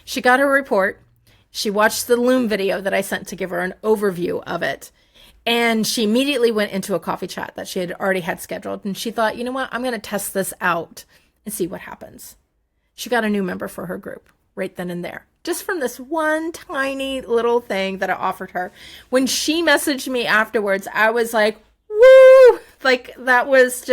She got her report. She watched the Loom video that I sent to give her an overview of it. And she immediately went into a coffee chat that she had already had scheduled. And she thought, you know what? I'm going to test this out and see what happens. She got a new member for her group right then and there, just from this one tiny little thing that I offered her. When she messaged me afterwards, I was like, woo! Like, that was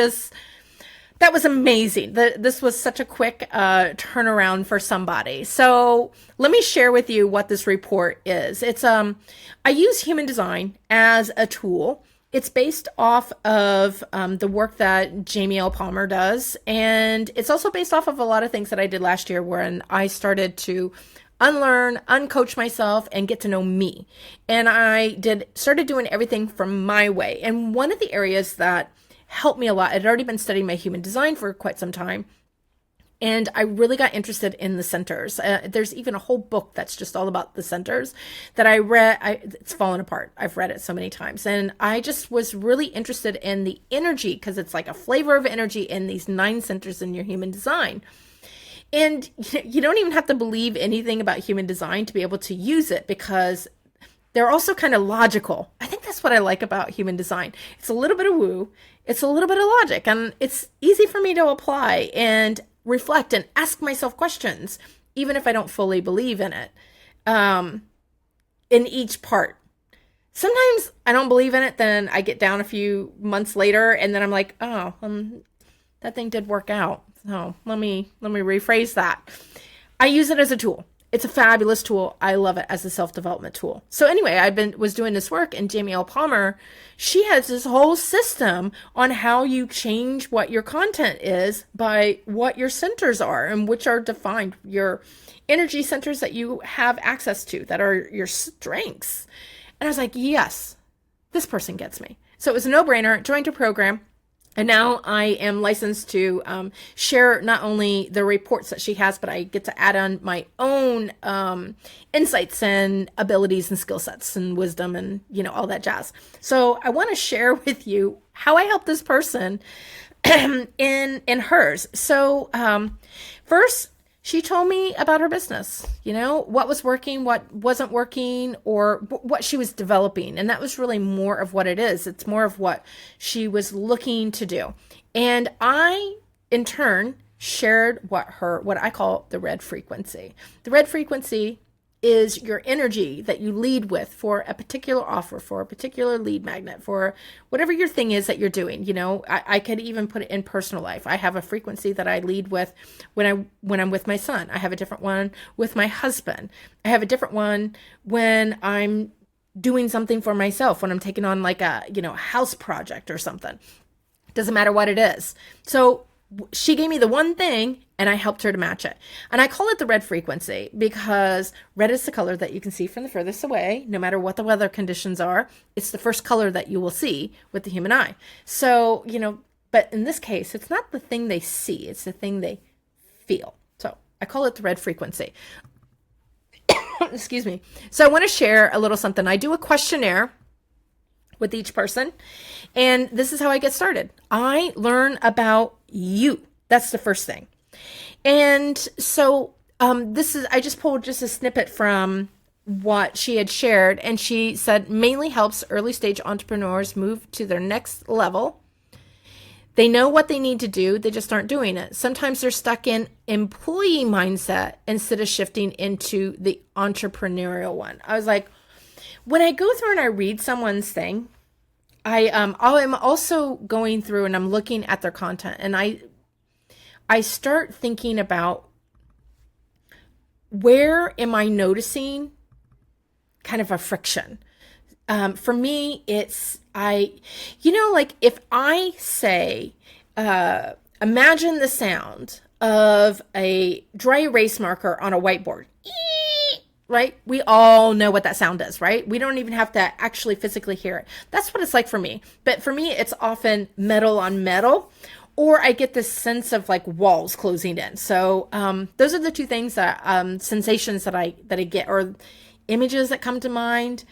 amazing. This was such a quick turnaround for somebody. So let me share with you what this report is. I use human design as a tool. It's based off of the work that Jamie L. Palmer does. And it's also based off of a lot of things that I did last year when I started to unlearn, uncoach myself, and get to know me. And I started doing everything from my way. And one of the areas that helped me a lot, I'd already been studying my human design for quite some time, and I really got interested in the centers. There's even a whole book that's just all about the centers that I read. It's fallen apart. I've read it so many times. And I just was really interested in the energy, because it's like a flavor of energy in these 9 centers in your human design. And you don't even have to believe anything about human design to be able to use it, because they're also kind of logical. I think that's what I like about human design. It's a little bit of woo, it's a little bit of logic, and it's easy for me to apply and reflect and ask myself questions, even if I don't fully believe in it, in each part. Sometimes I don't believe in it, then I get down a few months later, and then I'm like, oh, that thing did work out. So let me rephrase that. I use it as a tool. It's a fabulous tool. I love it as a self-development tool. So anyway, was doing this work, and Jamie L. Palmer, she has this whole system on how you change what your content is by what your centers are, and which are defined, your energy centers that you have access to, that are your strengths. And I was like, yes, this person gets me. So it was a no-brainer. Joined her program. And now I am licensed to share not only the reports that she has, but I get to add on my own insights and abilities and skill sets and wisdom and, all that jazz. So I want to share with you how I help this person in hers. So first, she told me about her business, what was working, what wasn't working, or what she was developing. And that was really more of what it is. It's more of what she was looking to do. And I, in turn, shared what I call the red frequency. The red frequency is your energy that you lead with for a particular offer, for a particular lead magnet, for whatever your thing is that you're doing. I could even put it in personal life. I have a frequency that I lead with when I'm with my son. I have a different one with my husband. I have a different one when I'm doing something for myself, when I'm taking on like a, house project or something. Doesn't matter what it is. So she gave me the one thing, and I helped her to match it. And I call it the red frequency because red is the color that you can see from the furthest away, no matter what the weather conditions are. It's the first color that you will see with the human eye. So, but in this case, it's not the thing they see, it's the thing they feel. So I call it the red frequency. Excuse me. So I want to share a little something. I do a questionnaire with each person, and this is how I get started. I learn about you. That's the first thing. And so I just pulled just a snippet from what she had shared, and she said mainly helps early stage entrepreneurs move to their next level. They know what they need to do, they just aren't doing it. Sometimes they're stuck in employee mindset instead of shifting into the entrepreneurial one. I was like, when I go through and I read someone's thing, I'm also going through and I'm looking at their content, and I start thinking about, where am I noticing kind of a friction? For me, it's, like if I say, imagine the sound of a dry erase marker on a whiteboard. Right? We all know what that sound is, right? We don't even have to actually physically hear it. That's what it's like for me. But for me, it's often metal on metal, or I get this sense of like walls closing in. So those are the two things that sensations that I get, or images that come to mind.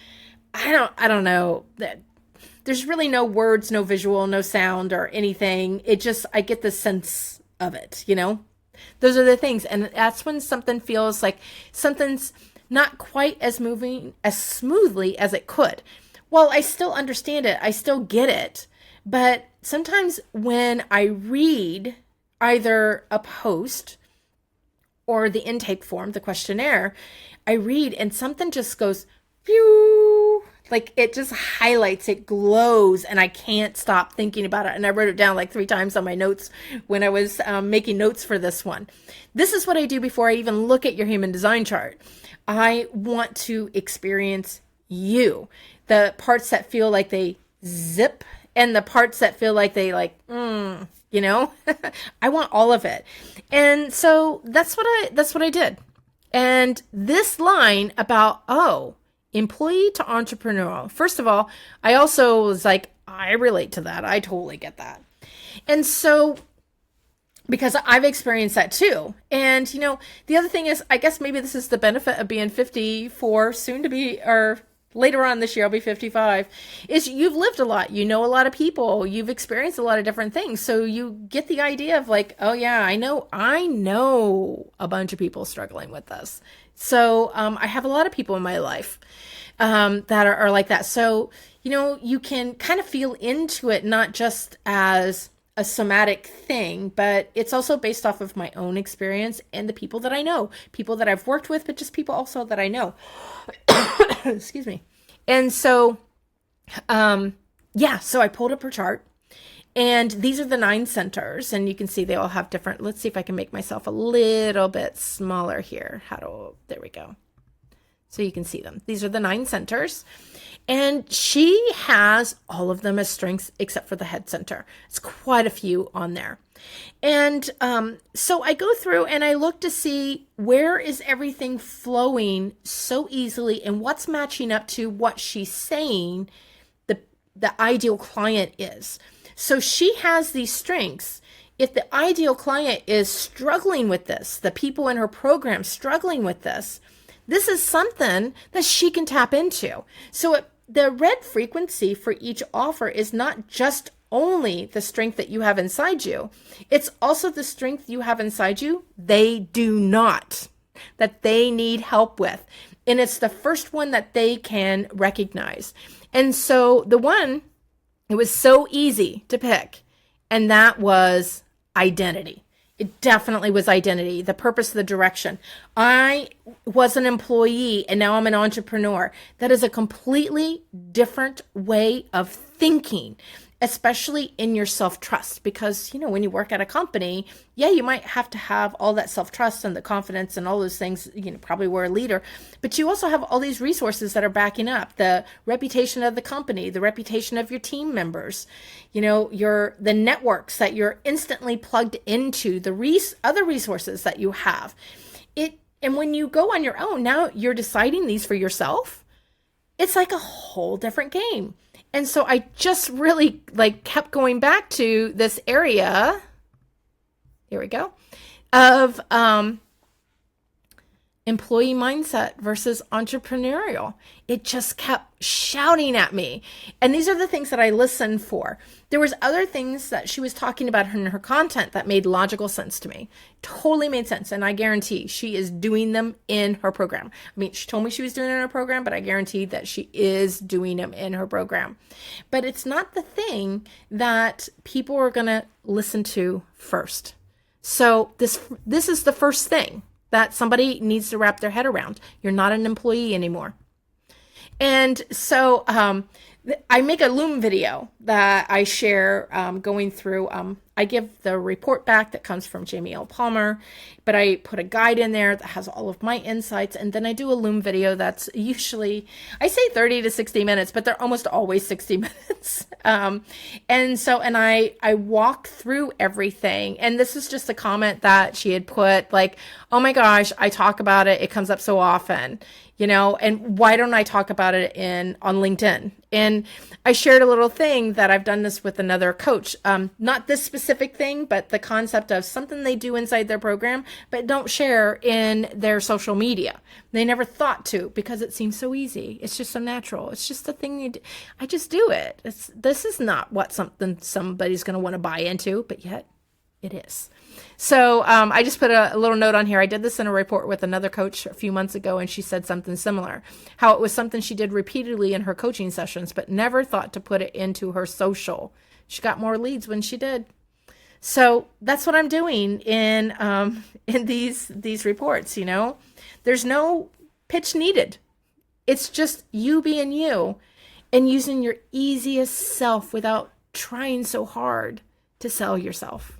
I don't know. There's really no words, no visual, no sound or anything. I get the sense of it, Those are the things. And that's when something feels like something's not quite as moving as smoothly as it could. Well, I still understand it. I still get it. But sometimes when I read either a post or the intake form, the questionnaire, I read and something just goes, pew, like it just highlights, it glows, and I can't stop thinking about it. And I wrote it down like 3 times on my notes when I was making notes for this one. This is what I do before I even look at your human design chart. I want to experience you, the parts that feel like they zip and the parts that feel like they like, you know, I want all of it. And so that's what I did. And this line about, employee to entrepreneurial. First of all, I also was like, I relate to that. I totally get that. And so, because I've experienced that too. And, you know, the other thing is, I guess maybe this is the benefit of being 54, soon to be, or later on this year, I'll be 55, is you've lived a lot. You know a lot of people. You've experienced a lot of different things. So you get the idea of like, oh yeah, I know a bunch of people struggling with this. So I have a lot of people in my life that are like that. So, you know, you can kind of feel into it, not just as a somatic thing, but it's also based off of my own experience and the people that I know, people that I've worked with, but just people also that I know. Excuse me. And so, so I pulled up her chart. And these are the 9 centers, and you can see they all have different, let's see if I can make myself a little bit smaller here. There we go. So you can see them. These are the 9 centers, and she has all of them as strengths except for the head center. It's quite a few on there. And so I go through and I look to see where is everything flowing so easily and what's matching up to what she's saying the ideal client is. So she has these strengths. If the ideal client is struggling with this, the people in her program struggling with this is something that she can tap into. So the red frequency for each offer is not just only the strength that you have inside you. It's also the strength you have inside you they do not, that they need help with. And it's the first one that they can recognize. And so the one, it was so easy to pick, and that was identity. It definitely was identity, the purpose, the direction. I was an employee and now I'm an entrepreneur. That is a completely different way of thinking, especially in your self-trust, because, you know, when you work at a company, yeah, you might have to have all that self-trust and the confidence and all those things, you know, probably we're a leader, but you also have all these resources that are backing up the reputation of the company, the reputation of your team members, you know, the networks that you're instantly plugged into, the other resources that you have. And when you go on your own, now you're deciding these for yourself. It's like a whole different game. And so I just really kept going back to this area. Here we go. Of employee mindset versus entrepreneurial. It just kept shouting at me. And these are the things that I listened for. There was other things that she was talking about in her content that made logical sense to me. Totally made sense. And I guarantee she is doing them in her program. I mean, she told me she was doing it in her program, but I guarantee that she is doing them in her program. But it's not the thing that people are going to listen to first. So this is the first thing that somebody needs to wrap their head around. You're not an employee anymore. And so I make a Loom video that I share going through. I give the report back that comes from Jamie L. Palmer, but I put a guide in there that has all of my insights. And then I do a Loom video that's usually, I say 30 to 60 minutes, but they're almost always 60 minutes. And I walk through everything. And this is just a comment that she had put like, oh my gosh, I talk about it. It comes up so often, you know, and why don't I talk about it on LinkedIn? And I shared a little thing that I've done this with another coach, not this specific thing, but the concept of something they do inside their program, but don't share in their social media. They never thought to because it seems so easy. It's just so natural. It's just a thing you do. I just do it. This is not what somebody's going to want to buy into, but yet It is. So I just put a little note on here. I did this in a report with another coach a few months ago, and she said something similar. How it was something she did repeatedly in her coaching sessions, but never thought to put it into her social. She got more leads when she did. So that's what I'm doing in these reports. You know, there's no pitch needed. It's just you being you and using your easiest self without trying so hard to sell yourself.